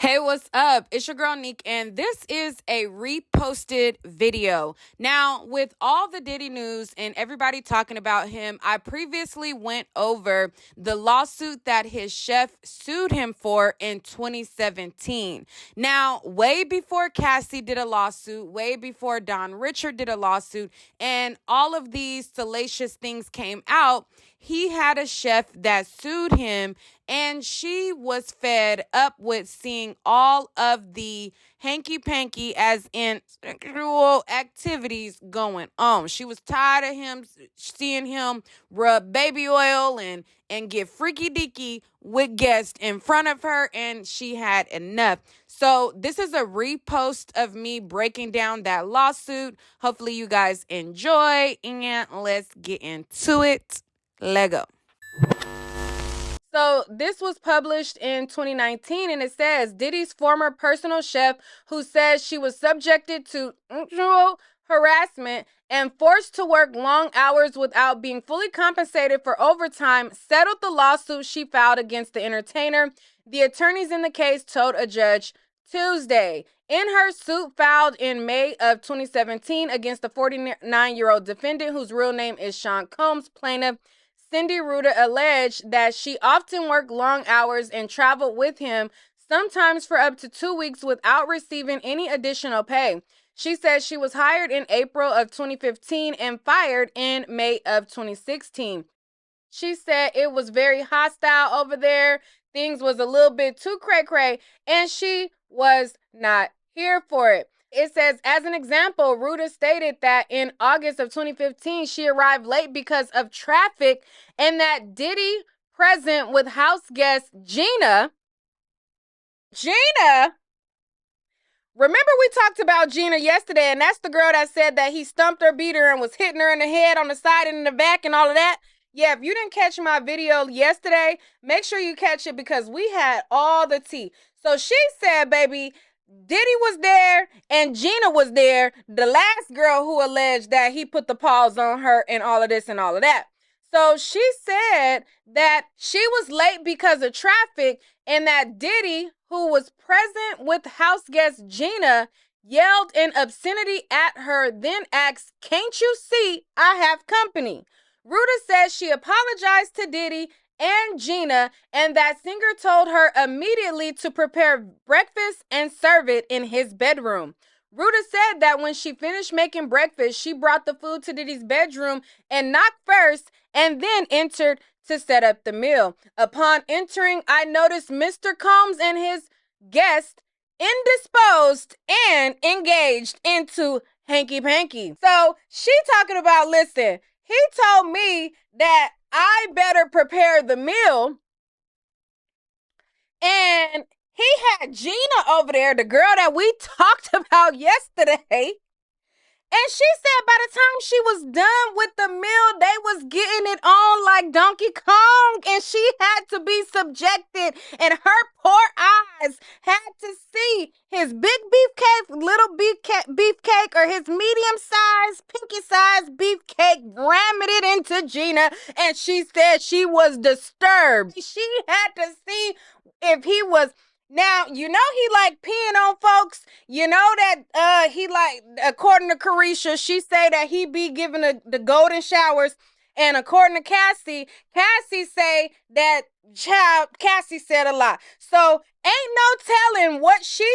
Hey, what's up? It's your girl Neek, and this is a reposted video. Now, with all the Diddy news and everybody talking about him, I previously went over the lawsuit that his chef sued him for in 2017. Now, way before Cassie did a lawsuit, way before Don Richard did a lawsuit, and all of these salacious things came out, he had a chef that sued him, and she was fed up with seeing all of the hanky panky, as in sexual activities, going on. She was tired of him seeing him rub baby oil and get freaky deaky with guests in front of her, and she had enough. So this is a repost of me breaking down that lawsuit. Hopefully you guys enjoy, and let's get into it. Lego. So this was published in 2019, and it says Diddy's former personal chef, who says she was subjected to sexual harassment and forced to work long hours without being fully compensated for overtime, settled the lawsuit she filed against the entertainer. The attorneys in the case told a judge Tuesday. In her suit filed in May of 2017 against the 49-year-old defendant, whose real name is Sean Combs, plaintiff Cindy Ruder alleged that she often worked long hours and traveled with him, sometimes for up to 2 weeks, without receiving any additional pay. She said she was hired in April of 2015 and fired in May of 2016. She said it was very hostile over there. Things was a little bit too cray-cray, and she was not here for it. It says, as an example, Ruta stated that in August of 2015, she arrived late because of traffic, and that Diddy, present with house guest Gina, remember we talked about Gina yesterday, and that's the girl that said that he stumped her, beat her, and was hitting her in the head, on the side, and in the back, and all of that? Yeah, if you didn't catch my video yesterday, make sure you catch it, because we had all the tea. So she said, baby, Diddy was there and Gina was there, the last girl who alleged that he put the paws on her and all of this and all of that. So she said that she was late because of traffic, and that Diddy, who was present with house guest Gina, yelled in obscenity at her, then asked, "Can't you see I have company?" Ruta says she apologized to Diddy and Gina, and that singer told her immediately to prepare breakfast and serve it in his bedroom. Ruta said that when she finished making breakfast, she brought the food to Diddy's bedroom and knocked first, and then entered to set up the meal. Upon entering, I noticed Mr. Combs and his guest indisposed and engaged into hanky-panky. So she talking about, listen, he told me that I better prepare the meal, and he had Gina over there, the girl that we talked about yesterday, and she said by the time she was done with the meal, they was getting it on like Donkey Kong, and she had to be subjected, and her poor eyes had to see his big beefcake, little beefcake, or his medium-sized, pinky-sized beefcake, ramming it into Gina, and she said she was disturbed. She had to see if he was... Now, you know he like peeing on folks. You know that he like, according to Carisha, she say that he be giving the golden showers. And according to Cassie say that Cassie said a lot. So ain't no telling what she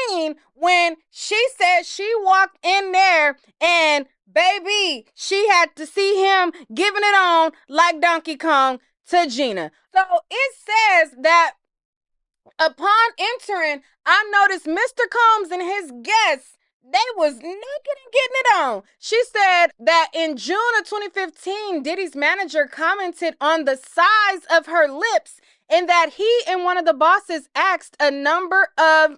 seen when she said she walked in there, and baby, she had to see him giving it on like Donkey Kong to Gina. So it says that upon entering, I noticed Mr. Combs and his guests, they was naked and getting it on. She said that in June of 2015, Diddy's manager commented on the size of her lips, and that he and one of the bosses asked a number of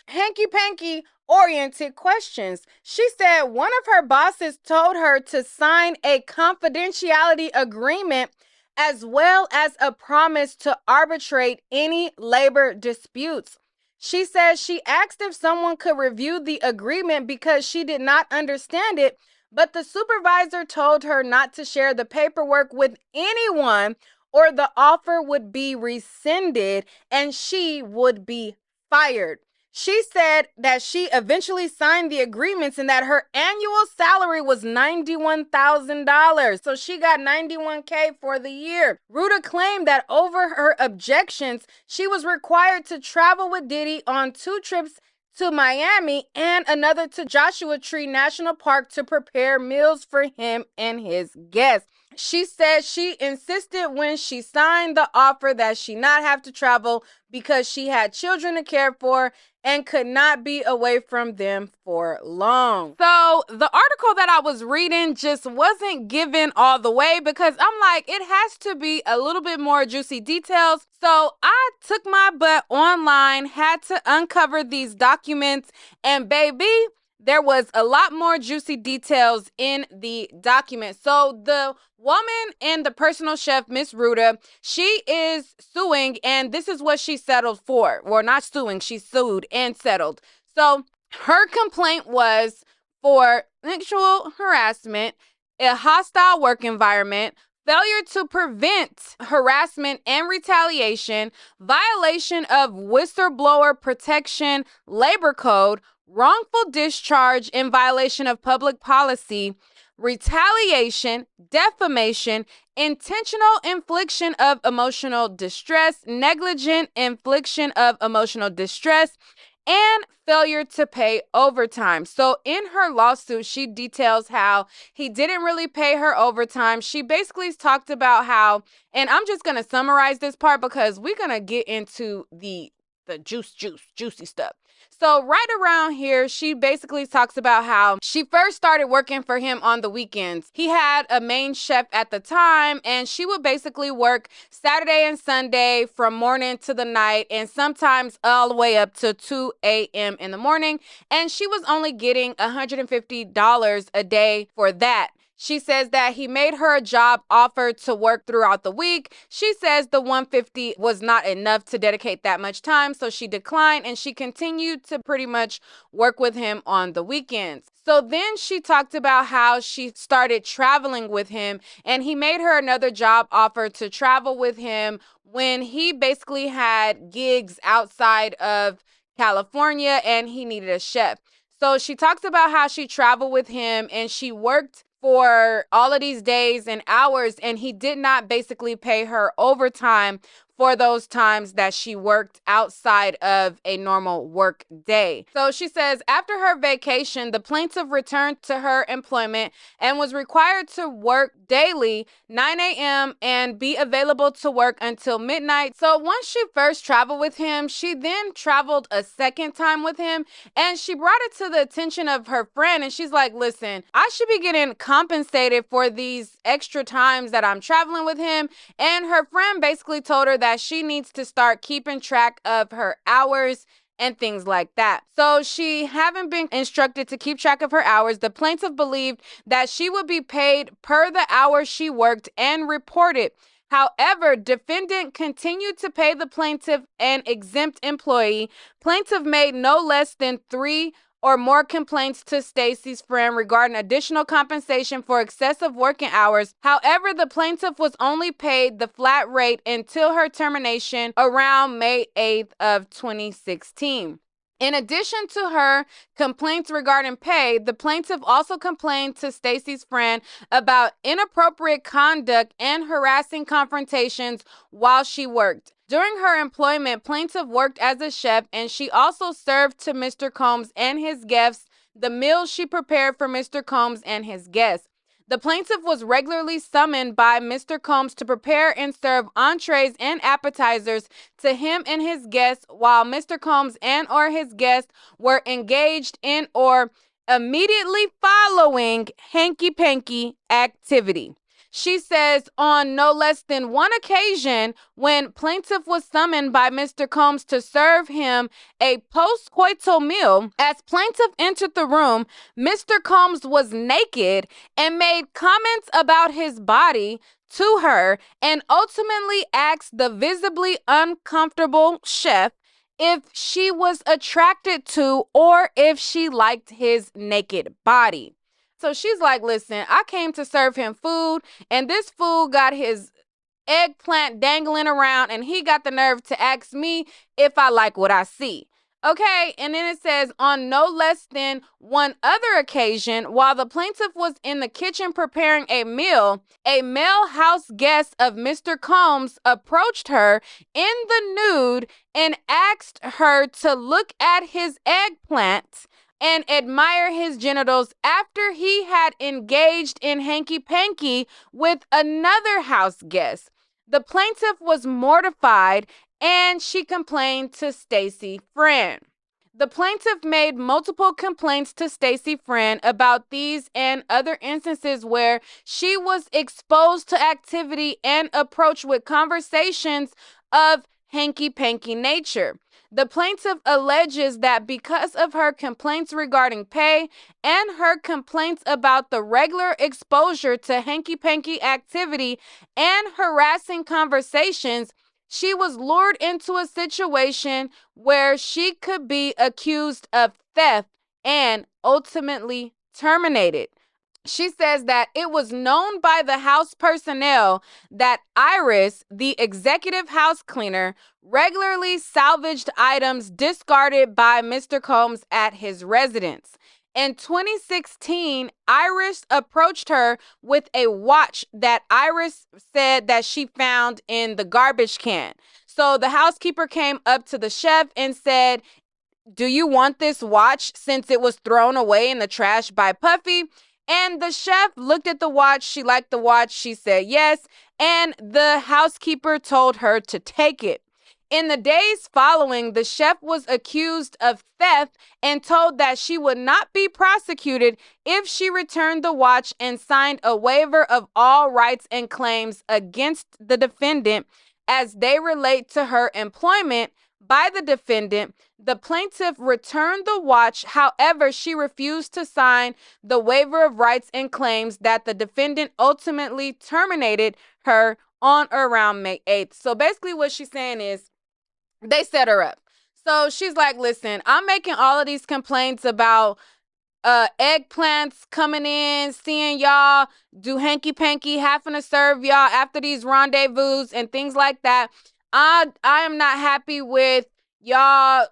hanky-panky oriented questions. She said one of her bosses told her to sign a confidentiality agreement, as well as a promise to arbitrate any labor disputes. She says she asked if someone could review the agreement because she did not understand it, but the supervisor told her not to share the paperwork with anyone, or the offer would be rescinded and she would be fired. She said that she eventually signed the agreements and that her annual salary was $91,000. So she got $91K for the year. Ruta claimed that over her objections, she was required to travel with Diddy on 2 trips to Miami and another to Joshua Tree National Park to prepare meals for him and his guests. She said she insisted when she signed the offer that she not have to travel because she had children to care for and could not be away from them for long. So the article that I was reading just wasn't given all the way because I'm like, it has to be a little bit more juicy details. So I took my butt online, had to uncover these documents, and baby, there was a lot more juicy details in the document. So the woman and the personal chef, Miss Ruta, she is suing, and this is what she settled for. Well, not suing, she sued and settled. So her complaint was for sexual harassment, a hostile work environment, failure to prevent harassment and retaliation, violation of whistleblower protection labor code, wrongful discharge in violation of public policy, retaliation, defamation, intentional infliction of emotional distress, negligent infliction of emotional distress, and failure to pay overtime. So in her lawsuit, she details how he didn't really pay her overtime. She basically talked about how, and I'm just going to summarize this part because we're going to get into the juicy stuff. So right around here, she basically talks about how she first started working for him on the weekends. He had a main chef at the time, and she would basically work Saturday and Sunday from morning to the night, and sometimes all the way up to 2 a.m. in the morning. And she was only getting $150 a day for that. She says that he made her a job offer to work throughout the week. She says the $150 was not enough to dedicate that much time, so she declined and she continued to pretty much work with him on the weekends. So then she talked about how she started traveling with him, and he made her another job offer to travel with him when he basically had gigs outside of California and he needed a chef. So she talks about how she traveled with him and she worked for all of these days and hours, and he did not basically pay her overtime for those times that she worked outside of a normal work day. So she says after her vacation, the plaintiff returned to her employment and was required to work daily 9 a.m. and be available to work until midnight. So once she first traveled with him, she then traveled a second time with him, and she brought it to the attention of her friend, and she's like, listen, I should be getting compensated for these extra times that I'm traveling with him. And her friend basically told her that she needs to start keeping track of her hours and things like that. So she having been instructed to keep track of her hours, the plaintiff believed that she would be paid per the hours she worked and reported. However, defendant continued to pay the plaintiff an exempt employee. Plaintiff made no less than 3 or more complaints to Stacy's friend regarding additional compensation for excessive working hours. However, the plaintiff was only paid the flat rate until her termination around May 8th of 2016. In addition to her complaints regarding pay, the plaintiff also complained to Stacy's friend about inappropriate conduct and harassing confrontations while she worked. During her employment, plaintiff worked as a chef, and she also served to Mr. Combs and his guests the meals she prepared for Mr. Combs and his guests. The plaintiff was regularly summoned by Mr. Combs to prepare and serve entrees and appetizers to him and his guests while Mr. Combs and or his guests were engaged in or immediately following hanky-panky activity. She says on no less than one occasion when plaintiff was summoned by Mr. Combs to serve him a post-coital meal, as plaintiff entered the room, Mr. Combs was naked and made comments about his body to her and ultimately asked the visibly uncomfortable chef if she was attracted to or if she liked his naked body. So she's like, listen, I came to serve him food, and this fool got his eggplant dangling around, and he got the nerve to ask me if I like what I see. Okay, and then it says, on no less than one other occasion, while the plaintiff was in the kitchen preparing a meal, a male house guest of Mr. Combs approached her in the nude and asked her to look at his eggplant and admire his genitals after he had engaged in hanky panky with another house guest. The plaintiff was mortified and she complained to Stacy Friend. The plaintiff made multiple complaints to Stacy Friend about these and other instances where she was exposed to activity and approached with conversations of hanky-panky nature. The plaintiff alleges that because of her complaints regarding pay and her complaints about the regular exposure to hanky-panky activity and harassing conversations, she was lured into a situation where she could be accused of theft and ultimately terminated. She says that it was known by the house personnel that Iris, the executive house cleaner, regularly salvaged items discarded by Mr. Combs at his residence. In 2016, Iris approached her with a watch that Iris said that she found in the garbage can. So the housekeeper came up to the chef and said, "Do you want this watch since it was thrown away in the trash by Puffy?" And the chef looked at the watch. She liked the watch. She said yes. And the housekeeper told her to take it. In the days following, the chef was accused of theft and told that she would not be prosecuted if she returned the watch and signed a waiver of all rights and claims against the defendant as they relate to her employment by the defendant. The plaintiff returned the watch. However, she refused to sign the waiver of rights and claims that the defendant ultimately terminated her on or around May 8th. So basically what she's saying is they set her up. So she's like, listen, I'm making all of these complaints about eggplants coming in, seeing y'all do hanky-panky, having to serve y'all after these rendezvous and things like that. I am not happy with y'all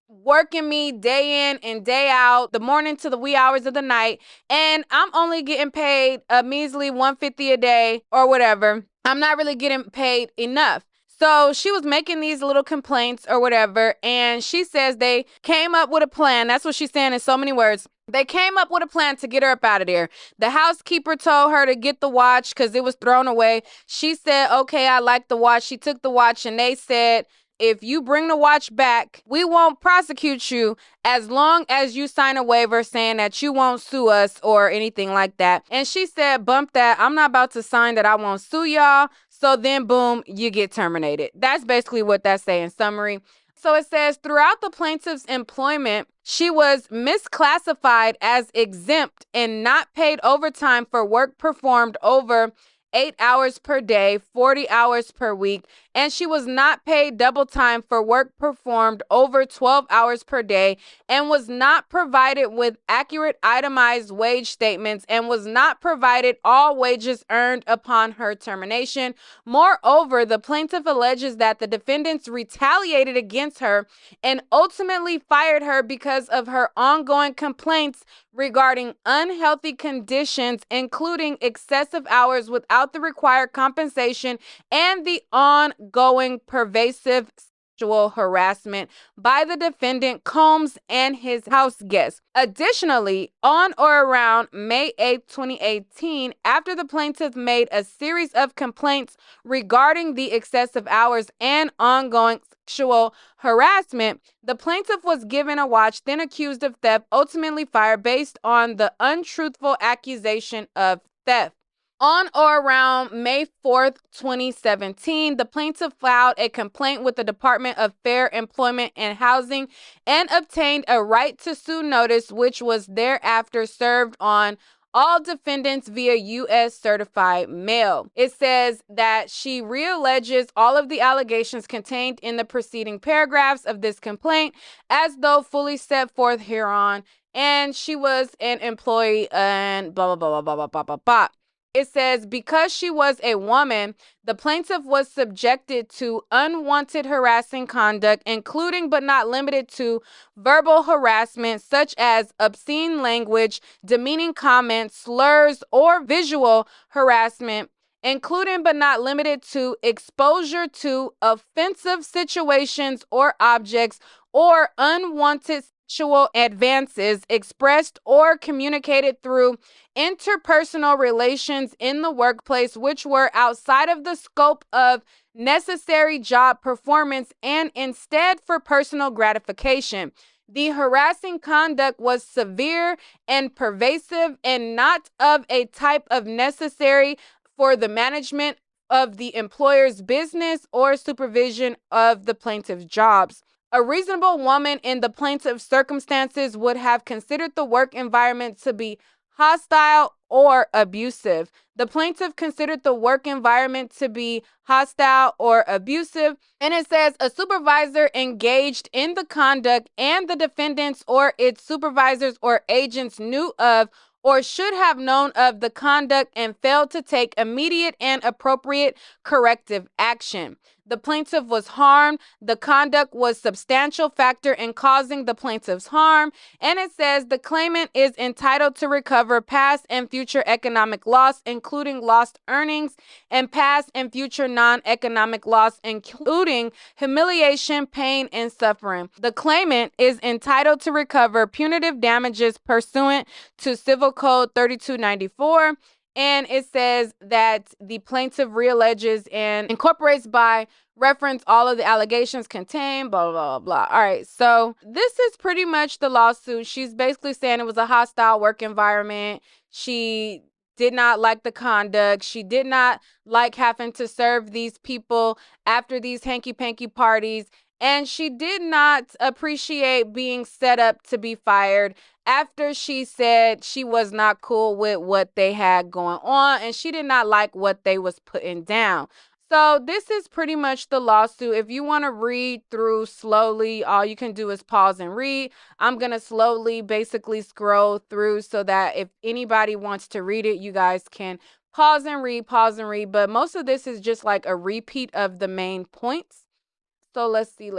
working me day in and day out, the morning to the wee hours of the night, and I'm only getting paid a measly $150 a day or whatever. I'm not really getting paid enough. So she was making these little complaints or whatever, and she says they came up with a plan. That's what she's saying in so many words. They came up with a plan to get her up out of there. The housekeeper told her to get the watch because it was thrown away. She said, okay, I like the watch. She took the watch, and they said, if you bring the watch back, we won't prosecute you as long as you sign a waiver saying that you won't sue us or anything like that. And she said, bump that. I'm not about to sign that I won't sue y'all. So then, boom, you get terminated. That's basically what that's saying in summary. So it says, throughout the plaintiff's employment, she was misclassified as exempt and not paid overtime for work performed over 8 hours per day, 40 hours per week, and she was not paid double time for work performed over 12 hours per day, and was not provided with accurate itemized wage statements, and was not provided all wages earned upon her termination. Moreover, the plaintiff alleges that the defendants retaliated against her and ultimately fired her because of her ongoing complaints regarding unhealthy conditions, including excessive hours without the required compensation and the ongoing pervasive sexual harassment by the defendant Combs and his house guests. Additionally, on or around May 8, 2018, after the plaintiff made a series of complaints regarding the excessive hours and ongoing sexual harassment, the plaintiff was given a watch, then accused of theft, ultimately fired based on the untruthful accusation of theft. On or around May 4th, 2017, the plaintiff filed a complaint with the Department of Fair Employment and Housing and obtained a right to sue notice, which was thereafter served on all defendants via U.S. certified mail. It says that she realleges all of the allegations contained in the preceding paragraphs of this complaint as though fully set forth hereon, and she was an employee and blah, blah, blah, blah, blah, blah, blah, blah. It says, because she was a woman, the plaintiff was subjected to unwanted harassing conduct, including but not limited to verbal harassment, such as obscene language, demeaning comments, slurs, or visual harassment, including but not limited to exposure to offensive situations or objects, or unwanted sexual advances expressed or communicated through interpersonal relations in the workplace which were outside of the scope of necessary job performance and instead for personal gratification. The harassing conduct was severe and pervasive and not of a type of necessary for the management of the employer's business or supervision of the plaintiff's jobs. A reasonable woman in the plaintiff's circumstances would have considered the work environment to be hostile or abusive. The plaintiff considered the work environment to be hostile or abusive, and it says a supervisor engaged in the conduct and the defendants or its supervisors or agents knew of or should have known of the conduct and failed to take immediate and appropriate corrective action. The plaintiff was harmed. The conduct was a substantial factor in causing the plaintiff's harm. And it says the claimant is entitled to recover past and future economic loss, including lost earnings, and past and future non-economic loss, including humiliation, pain, and suffering. The claimant is entitled to recover punitive damages pursuant to Civil Code 3294. And it says that the plaintiff realleges and incorporates by reference all of the allegations contained, blah, blah, blah, blah. All right, so this is pretty much the lawsuit. She's basically saying it was a hostile work environment. She did not like the conduct. She did not like having to serve these people after these hanky-panky parties. And she did not appreciate being set up to be fired after she said she was not cool with what they had going on and she did not like what they was putting down. So this is pretty much the lawsuit. If you want to read through slowly, all you can do is pause and read. I'm going to slowly basically scroll through so that if anybody wants to read it, you guys can pause and read. But most of this is just like a repeat of the main points. So let's see.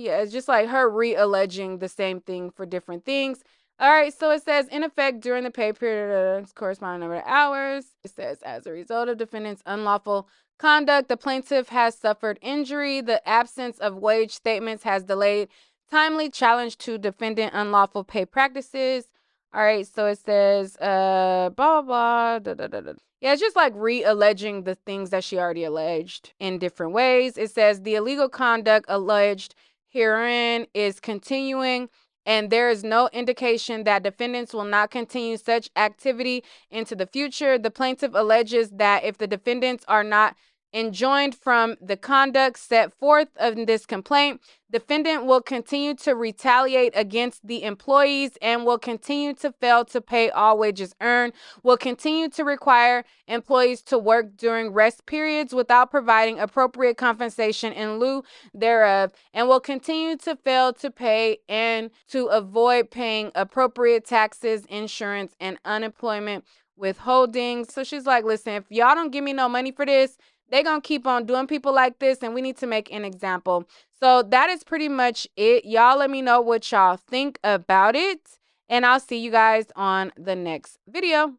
Yeah, it's just like her re-alleging the same thing for different things. All right, so it says, in effect, during the pay period, corresponding number of hours, it says, as a result of defendant's unlawful conduct, the plaintiff has suffered injury. The absence of wage statements has delayed timely challenge to defendant unlawful pay practices. All right, so it says, blah, blah, blah, da, da, da, da. Yeah, it's just like re-alleging the things that she already alleged in different ways. It says the illegal conduct alleged herein is continuing, and there is no indication that defendants will not continue such activity into the future. The plaintiff alleges that if the defendants are not enjoined from the conduct set forth in this complaint, defendant will continue to retaliate against the employees and will continue to fail to pay all wages earned, will continue to require employees to work during rest periods without providing appropriate compensation in lieu thereof, and will continue to fail to pay and to avoid paying appropriate taxes, insurance, and unemployment withholdings. So she's like, listen, if y'all don't give me no money for this, they're going to keep on doing people like this, and we need to make an example. So that is pretty much it. Y'all let me know what y'all think about it, and I'll see you guys on the next video.